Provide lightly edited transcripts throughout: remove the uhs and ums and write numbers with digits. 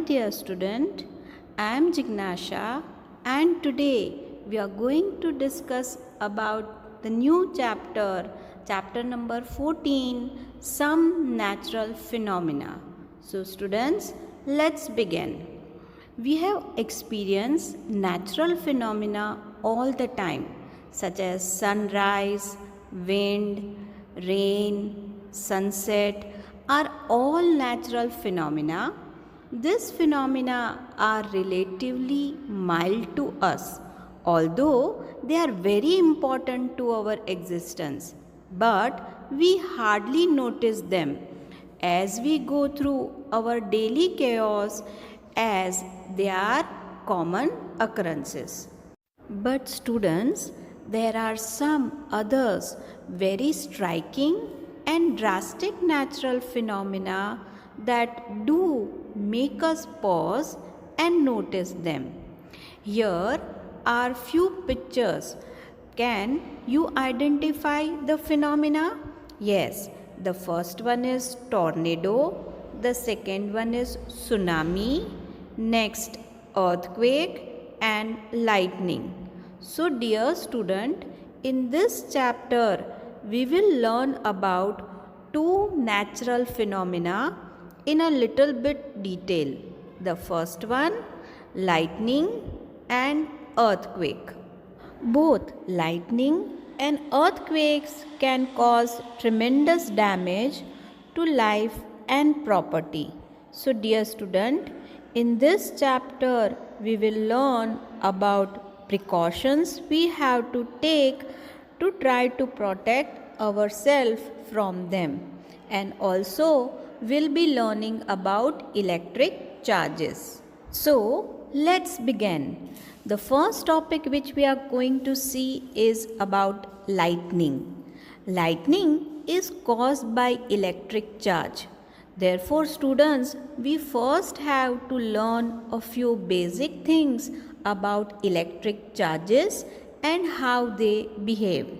dear student, I am Jignasha and today we are going to discuss about the new chapter number 14, Some Natural Phenomena. So students, let's begin. We have experienced natural phenomena all the time such as sunrise, wind, rain, sunset are all natural phenomena. These phenomena are relatively mild to us, although they are very important to our existence. But we hardly notice them as we go through our daily chaos as they are common occurrences. But students, there are some others very striking and drastic natural phenomena that do make us pause and notice them. Here are few pictures. Can you identify the phenomena? Yes, the first one is tornado, the second one is tsunami, next earthquake and lightning. So dear student, in this chapter we will learn about two natural phenomena in a little bit detail. The first one, lightning and earthquake. Both lightning and earthquakes can cause tremendous damage to life and property. So dear student, in this chapter we will learn about precautions we have to take to try to protect ourselves from them, and also we'll be learning about electric charges. So let's begin. The first topic which we are going to see is about lightning. Lightning is caused by electric charge. Therefore, students, we first have to learn a few basic things about electric charges and how they behave.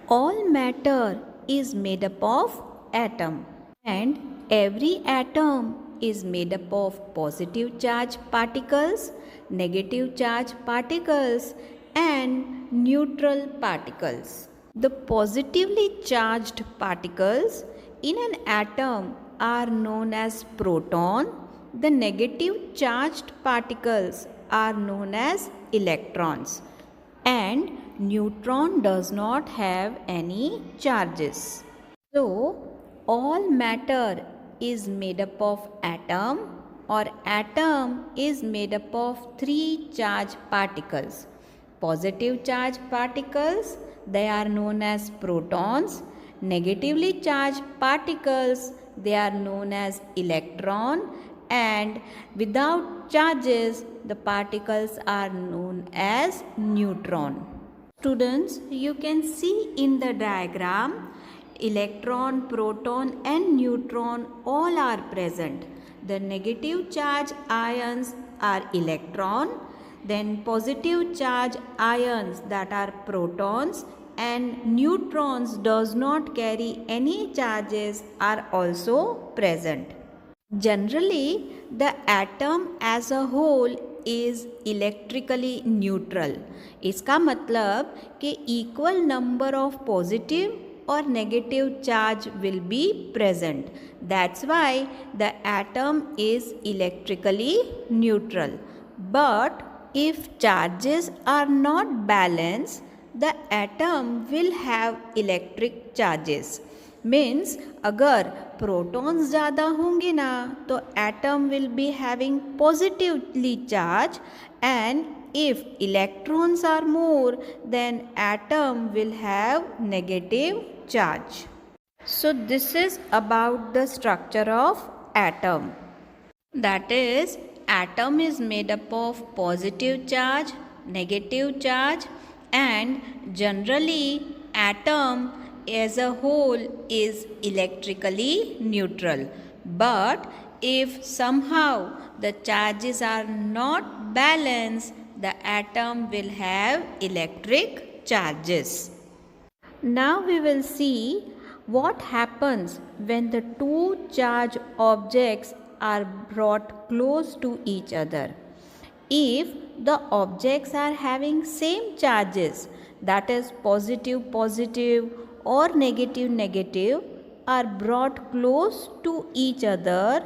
All matter is made up of atom, and every atom is made up of positive charge particles, negative charge particles and neutral particles. The positively charged particles in an atom are known as proton. The negative charged particles are known as electrons, and neutron does not have any charges. So all matter is made up of atom, or atom is made up of three charged particles. Positive charged particles, they are known as protons. Negatively charged particles, they are known as electron, and without charges the particles are known as neutron. Students, you can see in the diagram electron, proton and neutron all are present. The negative charge ions are electron, then positive charge ions that are protons, and neutrons does not carry any charges are also present. Generally, the atom as a whole is electrically neutral. इसका मतलब कि equal number of positive or negative charge will be present. That's why the atom is electrically neutral. But if charges are not balanced, the atom will have electric charges. Means अगर protons ज़्यादा होंगे ना तो atom will be having positively charge, and if electrons are more then atom will have negative charge. So this is about the structure of atom. That is, atom is made up of positive charge, negative charge, and generally atom as a whole is electrically neutral. But if somehow the charges are not balanced, the atom will have electric charges. Now we will see what happens when the two charged objects are brought close to each other. If the objects are having same charges, that is positive positive or negative negative, are brought close to each other,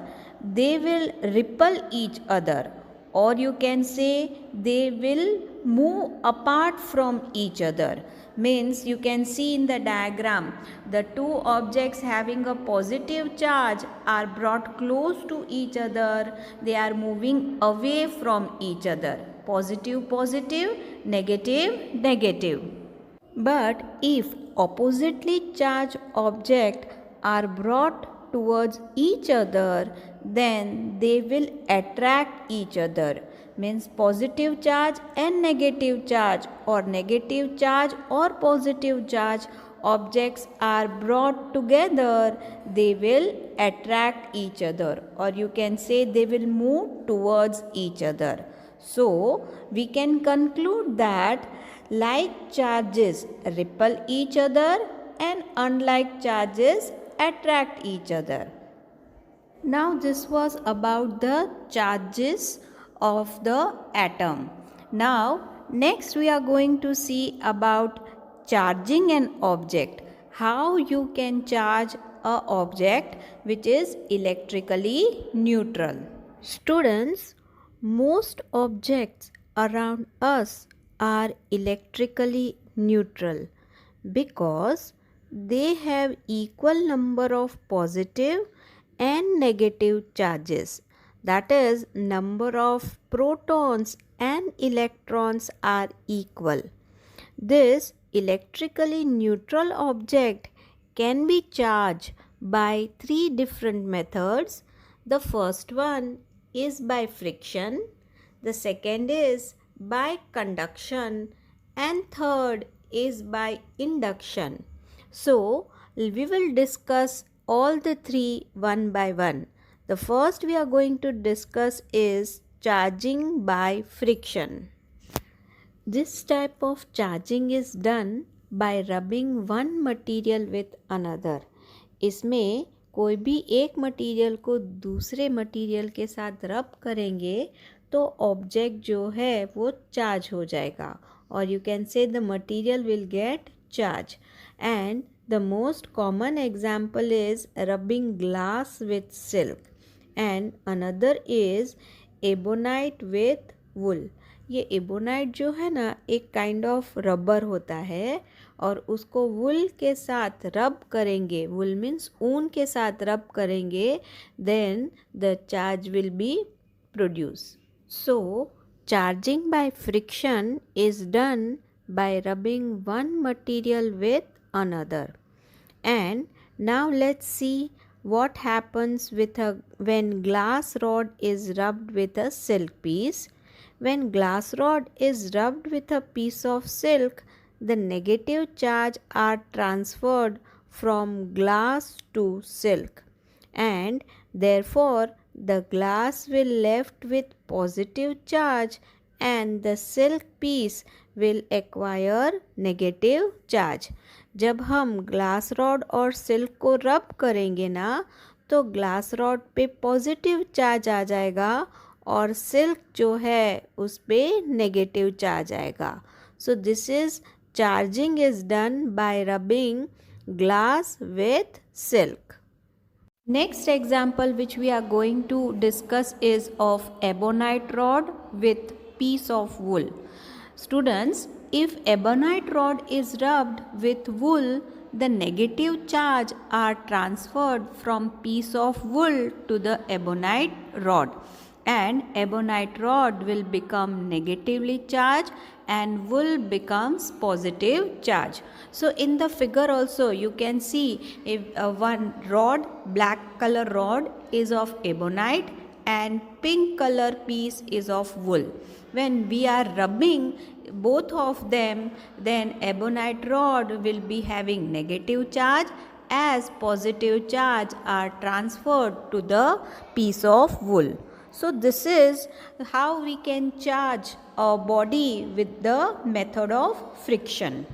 they will repel each other, or you can say they will move apart from each other. Means you can see in the diagram, the two objects having a positive charge are brought close to each other, they are moving away from each other. Positive positive, negative negative. But if oppositely charged objects are brought towards each other, then they will attract each other. Means positive charge and negative charge, or negative charge or positive charge objects are brought together, they will attract each other, or you can say they will move towards each other. So we can conclude that like charges repel each other and unlike charges attract each other. Now this was about the charges of the atom. Now next we are going to see about charging an object. How you can charge a object which is electrically neutral. Students, most objects around us are electrically neutral because they have equal number of positive and negative charges. That is, number of protons and electrons are equal. This electrically neutral object can be charged by three different methods. The first one is by friction, the second is by conduction, and third is by induction. So we will discuss all the three one by one. The first we are going to discuss is charging by friction. This type of charging is done by rubbing one material with another. इसमें कोई भी एक material को दूसरे material के साथ rub करेंगे तो ऑब्जेक्ट जो है वो चार्ज हो जाएगा, और you can say the material will get charge. And the most common example is rubbing glass with silk, and another is ebonite with wool. ये एबोनाइट जो है ना एक काइंड ऑफ रबर होता है, और उसको वुल के साथ रब करेंगे, वुल मीन्स ऊन के साथ रब करेंगे, then the charge will be produce. So charging by friction is done by rubbing one material with another. And now let's see what happens when glass rod is rubbed with a silk piece. When glass rod is rubbed with a piece of silk, the negative charge are transferred from glass to silk, and therefore the glass will left with positive charge and the silk piece will acquire negative charge. जब हम glass rod और silk को रब करेंगे ना तो glass rod पे positive charge आ जाएगा और सिल्क जो है उस पे नेगेटिव चार्ज आएगा. सो this is charging is done by rubbing glass with silk. Next example which we are going to discuss is of ebonite rod with piece of wool. Students, if ebonite rod is rubbed with wool, the negative charge are transferred from piece of wool to the ebonite rod, and ebonite rod will become negatively charged and wool becomes positive charge. So in the figure also you can see if one rod, black color rod is of ebonite and pink color piece is of wool. When we are rubbing both of them, then ebonite rod will be having negative charge as positive charge are transferred to the piece of wool. So this is how we can charge a body with the method of friction.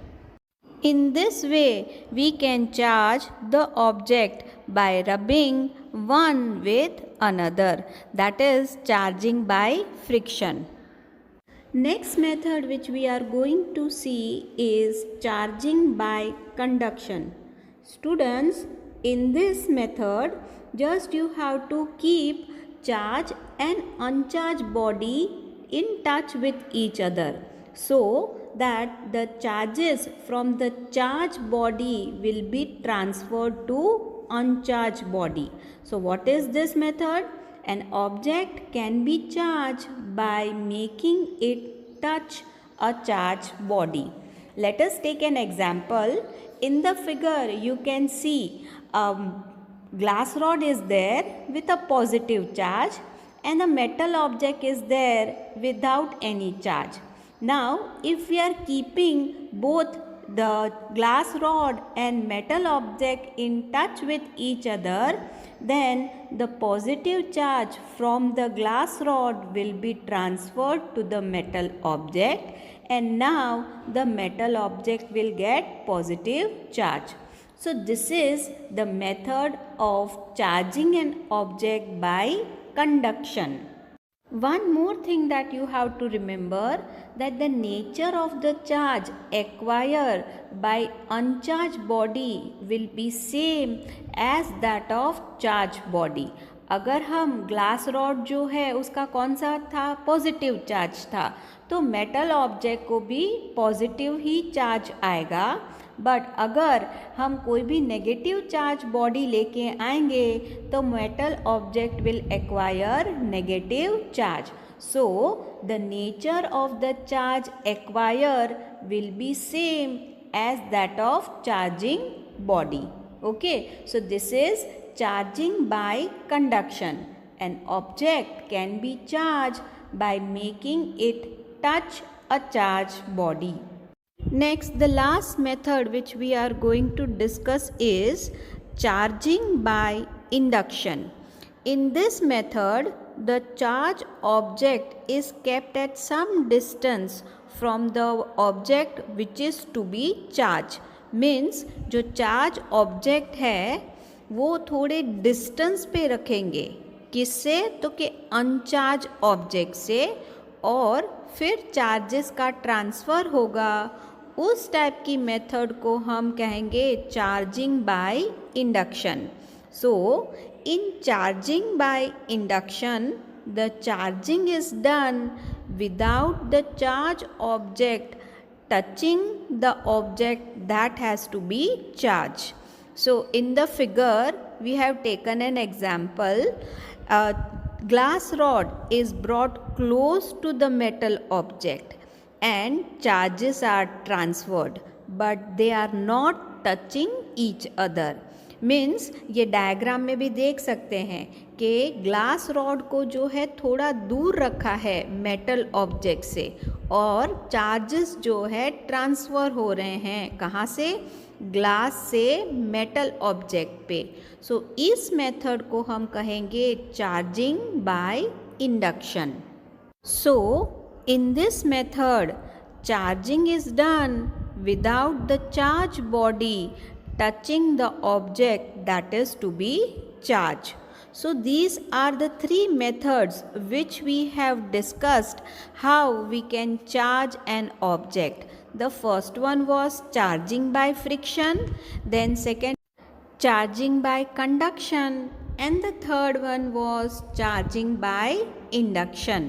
In this way, we can charge the object by rubbing one with another, that is charging by friction. Next method which we are going to see is charging by conduction. Students, in this method, just you have to keep charged and uncharged body in touch with each other, so that the charges from the charged body will be transferred to uncharged body. So what is this method? An object can be charged by making it touch a charged body. Let us take an example. In the figure you can see a glass rod is there with a positive charge and a metal object is there without any charge. Now if we are keeping both the glass rod and metal object in touch with each other, then the positive charge from the glass rod will be transferred to the metal object, and now the metal object will get positive charge. So this is the method of charging an object by conduction. One more thing that you have to remember, that the nature of the charge acquired by uncharged body will be same as that of charged body. अगर हम glass rod जो है उसका कौन सा था, positive charge था, तो मेटल ऑब्जेक्ट को भी पॉजिटिव ही चार्ज आएगा. बट अगर हम कोई भी नेगेटिव चार्ज बॉडी लेके आएंगे तो metal object will acquire negative charge. So the nature of the charge acquire will be same as that of charging body. Okay, so this is charging by conduction. An object can be charged by making it touch a charged body. Next, the last method which we are going to discuss is charging by induction. In this method, the charged object is kept at some distance from the object which is to be charged. Means जो charge object है वो थोड़े distance पे रखेंगे. किससे? तो कि अनचार्ज object से, और फिर चार्जेस का ट्रांसफ़र होगा. उस टाइप की मेथड को हम कहेंगे charging by induction. So in charging by induction the charging is done without the charge object touching the object that has to be charged. So in the figure we have taken an example. A glass rod is brought close to the metal object and charges are transferred, but they are not touching each other. Means ये diagram में भी देख सकते हैं कि glass rod को जो है थोड़ा दूर रखा है मेटल ऑब्जेक्ट से, और चार्जेस जो है ट्रांसफ़र हो रहे हैं कहाँ से? ग्लास से मेटल ऑब्जेक्ट पे. सो इस मेथड को हम कहेंगे charging by induction. So in this method charging is done without the charge body touching the object that is to be charged. So these are the three methods which we have discussed how we can charge an object. The first one was charging by friction, then second charging by conduction, and the third one was charging by induction.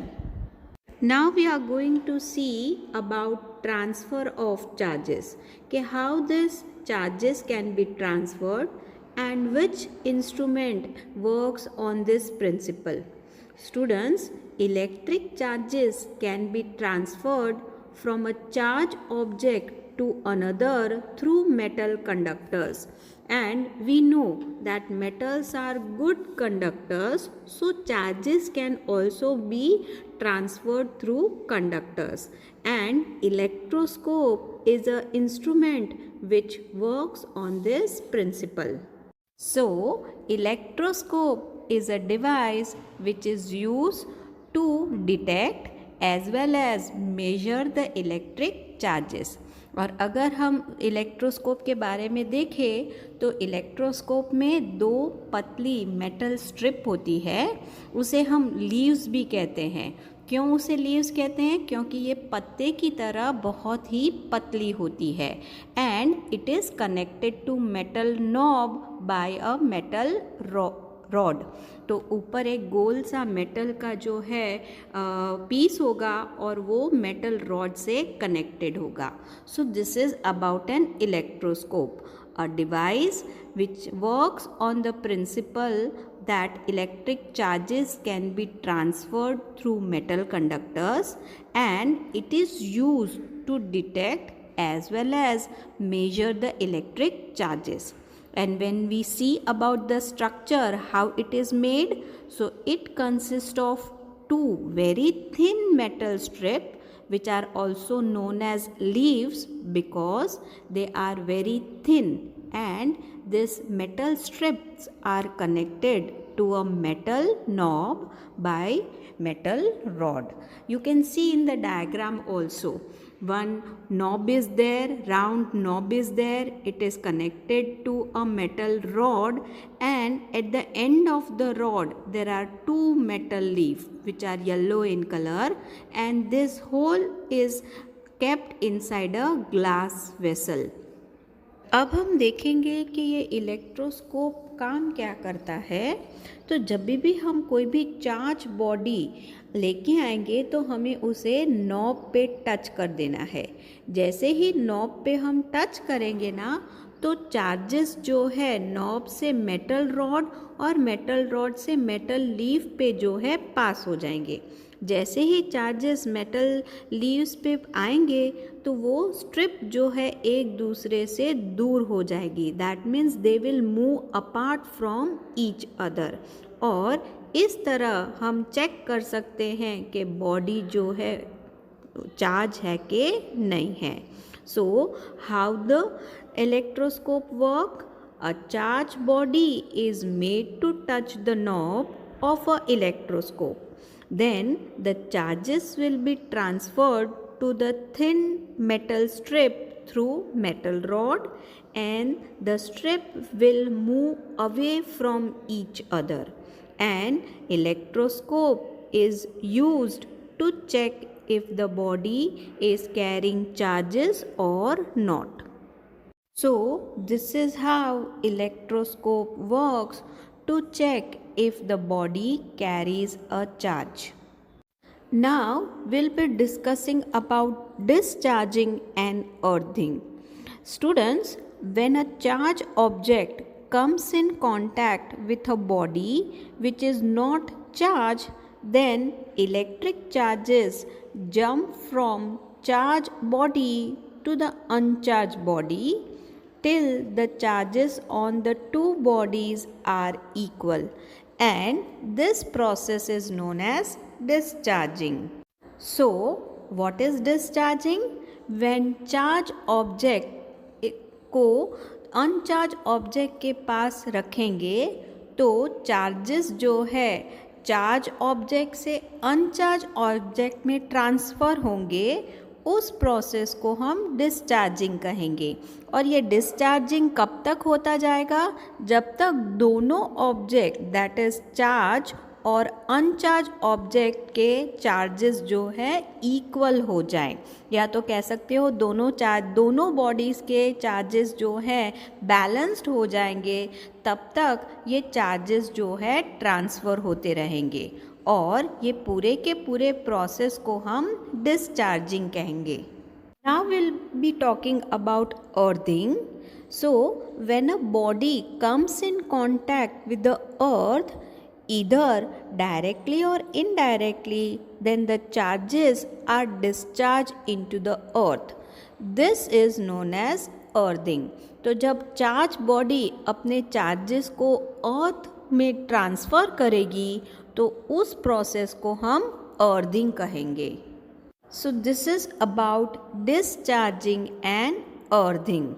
Now we are going to see about transfer of charges, कि how this charges can be transferred and which instrument works on this principle. Students, electric charges can be transferred from a charged object to another through metal conductors, and we know that metals are good conductors, so charges can also be transferred through conductors, and electroscope is an instrument which works on this principle. So electroscope is a device which is used to detect as well as measure the electric charges. और अगर हम electroscope के बारे में देखें तो electroscope में दो पतली मेटल स्ट्रिप होती है, उसे हम लीव्स भी कहते हैं। क्यों उसे लीव्स कहते हैं? क्योंकि ये पत्ते की तरह बहुत ही पतली होती है and it is connected to metal knob by a metal rod. तो ऊपर एक गोल सा मेटल का जो है पीस होगा और वो मेटल रॉड से कनेक्टेड होगा। So this is about an electroscope, a device which works on the principle that electric charges can be transferred through metal conductors, and it is used to detect as well as measure the electric charges. And when we see about the structure, how it is made, so it consists of two very thin metal strips which are also known as leaves because they are very thin, and these metal strips are connected to a metal knob by metal rod. You can see in the diagram also, one knob is there, round knob is there, it is connected to a metal rod, and at the end of the rod there are two metal leaves which are yellow in color, and this whole is kept inside a glass vessel. अब हम देखेंगे कि ये electroscope काम क्या करता है। तो जब भी हम कोई भी चार्ज बॉडी लेके आएंगे तो हमें उसे नॉब पे टच कर देना है। जैसे ही नॉब पे हम टच करेंगे ना तो चार्जेस जो है नॉब से मेटल रॉड और मेटल रॉड से मेटल लीफ पे जो है पास हो जाएंगे। जैसे ही चार्जेस मेटल लीव्स पे आएंगे तो वो स्ट्रिप जो है एक दूसरे से दूर हो जाएगी, that means they will move apart from each other. और इस तरह हम चेक कर सकते हैं कि बॉडी जो है चार्ज है कि नहीं है। So how the electroscope work? A charge body is made to touch the knob of a electroscope. Then the charges will be transferred to the thin metal strip through metal rod, and the strip will move away from each other, and electroscope is used to check if the body is carrying charges or not. So this is how electroscope works to check if the body carries a charge. Now we'll be discussing about discharging and earthing. Students, when a charged object comes in contact with a body which is not charged, then electric charges jump from charged body to the uncharged body till the charges on the two bodies are equal, and this process is known as discharging. So what is discharging? When charged object को अनचार्ज object के पास रखेंगे तो charges जो है charge object से अनचार्ज object में transfer होंगे, उस प्रोसेस को हम डिस्चार्जिंग कहेंगे। और ये डिस्चार्जिंग कब तक होता जाएगा? जब तक दोनों ऑब्जेक्ट दैट इज़ चार्ज और अनचार्ज ऑब्जेक्ट के चार्जेस जो है इक्वल हो जाएं, या तो कह सकते हो दोनों बॉडीज़ के चार्जेस जो है बैलेंस्ड हो जाएंगे, तब तक ये चार्जेस जो है ट्रांसफ़र होते रहेंगे और ये पूरे के पूरे प्रोसेस को हम डिस्चार्जिंग कहेंगे। Now will be talking about earthing. So when a body comes in contact with the earth either directly or indirectly, then the charges are discharged into the earth. This is known as earthing. तो जब charge body अपने charges को अर्थ में transfer करेगी तो उस process को हम अर्थिंग कहेंगे. So this is about discharging and earthing.